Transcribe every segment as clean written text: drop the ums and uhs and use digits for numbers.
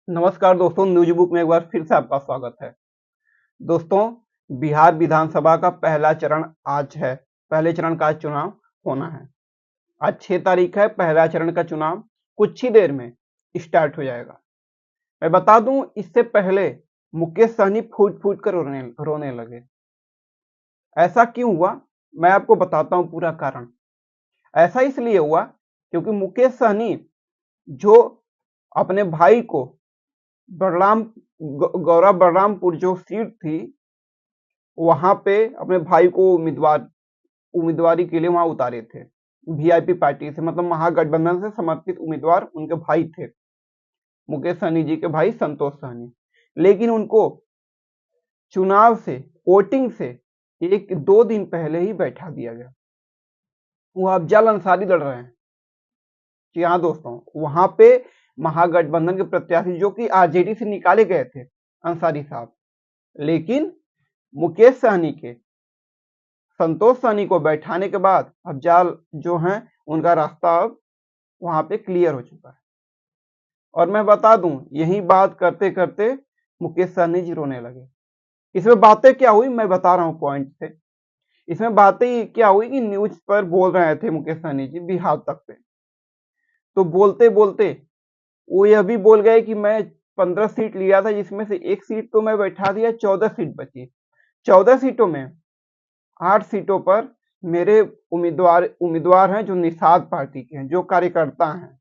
नमस्कार दोस्तों, news book में एक बार फिर से आपका स्वागत है। दोस्तों, बिहार विधानसभा का पहला चरण आज है। पहले चरण का आज चुनाव होना है। आज 6 तारीख है। पहला चरण का चुनाव कुछ ही देर में स्टार्ट हो जाएगा। मैं बता दूं, इससे पहले मुकेश सहनी फूट फूट कर रोने लगे। ऐसा क्यों हुआ, मैं आपको बताता हूं पूरा कारण। ऐसा इसलिए हुआ क्योंकि मुकेश सहनी जो अपने भाई को बलराम गौरव बलरामपुर जो सीट थी, वहां पे अपने भाई को उम्मीदवारी के लिए वहां उतारे थे। वीआईपी पार्टी से, मतलब महागठबंधन से समर्थित उम्मीदवार उनके भाई थे, मुकेश सहनी जी के भाई संतोष सहनी। लेकिन उनको चुनाव से, वोटिंग से 1-2 दिन पहले ही बैठा दिया गया। वो अफजल अंसारी लड़ रहे हैं। जी हाँ दोस्तों, वहां पे महागठबंधन के प्रत्याशी जो कि आरजेडी से निकाले गए थे, अंसारी साहब, लेकिन मुकेश सहनी के संतोष सहनी को बैठाने के बाद अफजाल जो हैं, उनका रास्ता अब वहां पे क्लियर हो चुका है। और मैं बता दूं, यही बात करते करते मुकेश सहनी जी रोने लगे। इसमें बातें क्या हुई, मैं बता रहा हूं पॉइंट से। इसमें बातें क्या हुई कि न्यूज पर बोल रहे थे मुकेश सहनी जी बिहार तक पे, तो बोलते बोलते वो यह भी बोल गए कि मैं 15 सीट लिया था, जिसमें से एक सीट तो मैं बैठा दिया, 14 सीट बची। 14 सीटों में 8 सीटों पर मेरे उम्मीदवार हैं जो निषाद पार्टी के हैं, जो कार्यकर्ता हैं,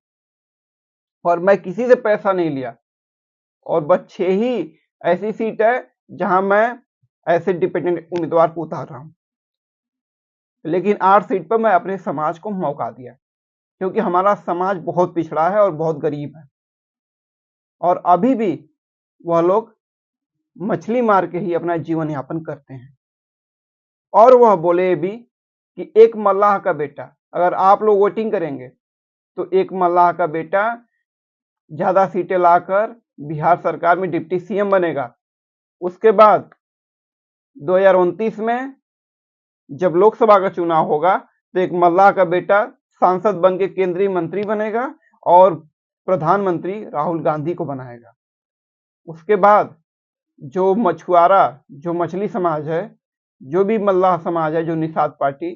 और मैं किसी से पैसा नहीं लिया। और बस 6 ही ऐसी सीट है जहां मैं ऐसे डिपेंडेंट उम्मीदवार को उतार रहा हूं। लेकिन 8 सीट पर मैं अपने समाज को मौका दिया, क्योंकि हमारा समाज बहुत पिछड़ा है और बहुत गरीब है, और अभी भी वह लोग मछली मार के ही अपना जीवन यापन करते हैं। और वह बोले भी कि एक मल्लाह का बेटा, अगर आप लोग वोटिंग करेंगे तो एक मल्लाह का बेटा ज्यादा सीटें लाकर बिहार सरकार में डिप्टी सीएम बनेगा। उसके बाद 2029 में जब लोकसभा का चुनाव होगा तो एक मल्लाह का बेटा सांसद बन के केंद्रीय मंत्री बनेगा और प्रधानमंत्री राहुल गांधी को बनाएगा। उसके बाद जो मछुआरा, जो मछली समाज है, जो भी मल्लाह समाज है, जो निषाद पार्टी,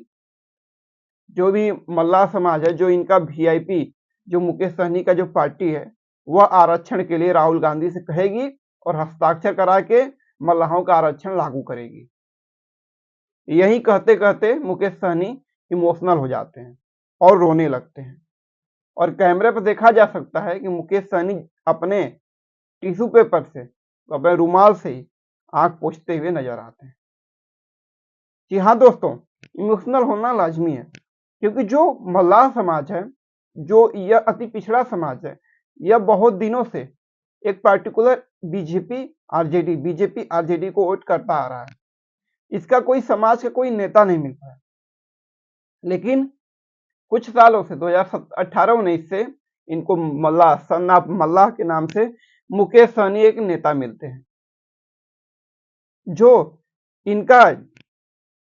जो भी मल्लाह समाज है, जो इनका वीआईपी, जो मुकेश सहनी का जो पार्टी है, वह आरक्षण के लिए राहुल गांधी से कहेगी और हस्ताक्षर करा के मल्लाहों का आरक्षण लागू करेगी। यही कहते कहते मुकेश सहनी इमोशनल हो जाते हैं और रोने लगते हैं। और कैमरे पर देखा जा सकता है कि मुकेश सहनी अपने टिश्यू पेपर से, अपने रुमाल से ही आंख पोंछते हुए नजर आते हैं। जी हाँ दोस्तों, इमोशनल होना लाजमी है, क्योंकि जो मल्लाह समाज है, जो यह अति पिछड़ा समाज है, यह बहुत दिनों से एक पार्टिकुलर बीजेपी आरजेडी को वोट करता आ रहा है। इसका कोई समाज का कोई नेता नहीं मिल पाया। लेकिन कुछ सालों से 2018-19 से इनको मल्लाह, सन ऑफ मल्लाह के नाम से मुकेश सहनी एक नेता मिलते हैं, जो इनका,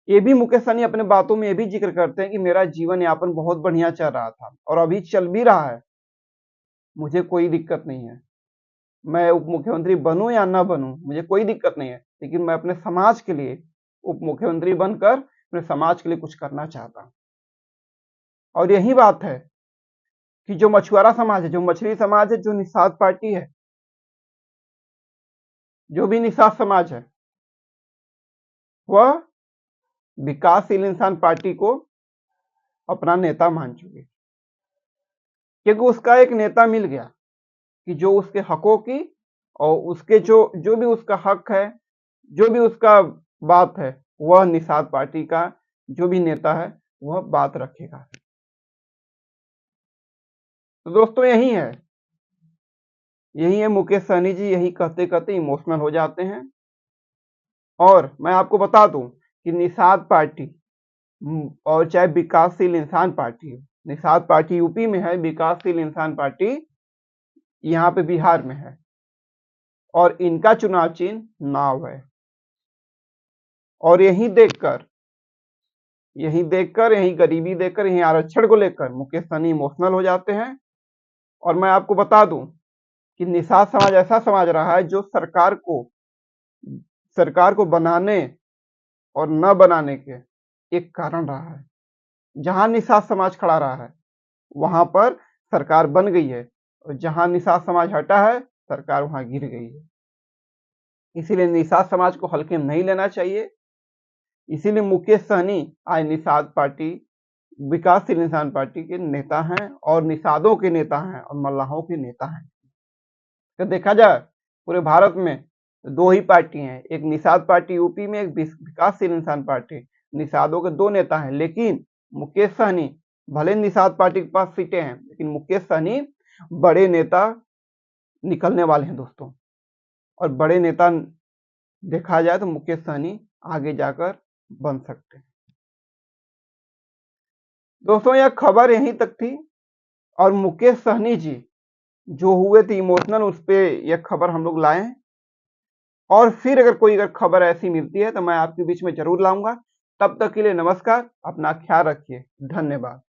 ये भी मुकेश सहनी अपने बातों में ये भी जिक्र करते हैं कि मेरा जीवन यापन बहुत बढ़िया चल रहा था और अभी चल भी रहा है, मुझे कोई दिक्कत नहीं है। मैं उप मुख्यमंत्री बनूं या ना बनूं, मुझे कोई दिक्कत नहीं है, लेकिन मैं अपने समाज के लिए उप मुख्यमंत्री बनकर अपने समाज के लिए कुछ करना चाहता हूं। और यही बात है कि जो मछुआरा समाज है, जो मछली समाज है, जो निषाद पार्टी है, जो भी निषाद समाज है, वह विकासशील इंसान पार्टी को अपना नेता मान चुके, क्योंकि उसका एक नेता मिल गया कि जो उसके हकों की और उसके जो जो भी उसका हक है, जो भी उसका बात है, वह निषाद पार्टी का जो भी नेता है वह बात रखेगा। तो दोस्तों, यही है मुकेश सहनी जी, यही कहते कहते इमोशनल हो जाते हैं। और मैं आपको बता दूं कि निषाद पार्टी और चाहे विकासशील इंसान पार्टी हो, निषाद पार्टी यूपी में है, विकासशील इंसान पार्टी यहाँ पे बिहार में है, और इनका चुनाव चिन्ह नाव है। और यही देखकर, यही गरीबी देखकर, यही आरक्षण को लेकर मुकेश सहनी इमोशनल हो जाते हैं। और मैं आपको बता दूं कि निषाद समाज ऐसा समाज रहा है जो सरकार को बनाने और न बनाने के एक कारण रहा है। जहां निषाद समाज खड़ा रहा है वहां पर सरकार बन गई है, और जहां निषाद समाज हटा है सरकार वहां गिर गई है। इसीलिए निषाद समाज को हल्के में नहीं लेना चाहिए। इसीलिए मुकेश सहनी आज निषाद पार्टी, विकासशील इंसान पार्टी के नेता हैं, और निषादों के नेता हैं, और मल्लाहों के नेता हैं। तो देखा जाए पूरे भारत में दो ही पार्टी हैं, एक निषाद पार्टी यूपी में, एक विकासशील इंसान पार्टी। निषादों के दो नेता हैं, लेकिन मुकेश सहनी, भले निषाद पार्टी के पास सीटें हैं, लेकिन मुकेश सहनी बड़े नेता निकलने वाले हैं दोस्तों। और बड़े नेता देखा जाए तो मुकेश सहनी आगे जाकर बन सकते हैं। दोस्तों यह खबर यहीं तक थी, और मुकेश सहनी जी जो हुए थे इमोशनल, उस पे यह खबर हम लोग लाए हैं। और फिर अगर खबर ऐसी मिलती है तो मैं आपके बीच में जरूर लाऊंगा। तब तक के लिए नमस्कार, अपना ख्याल रखिए, धन्यवाद।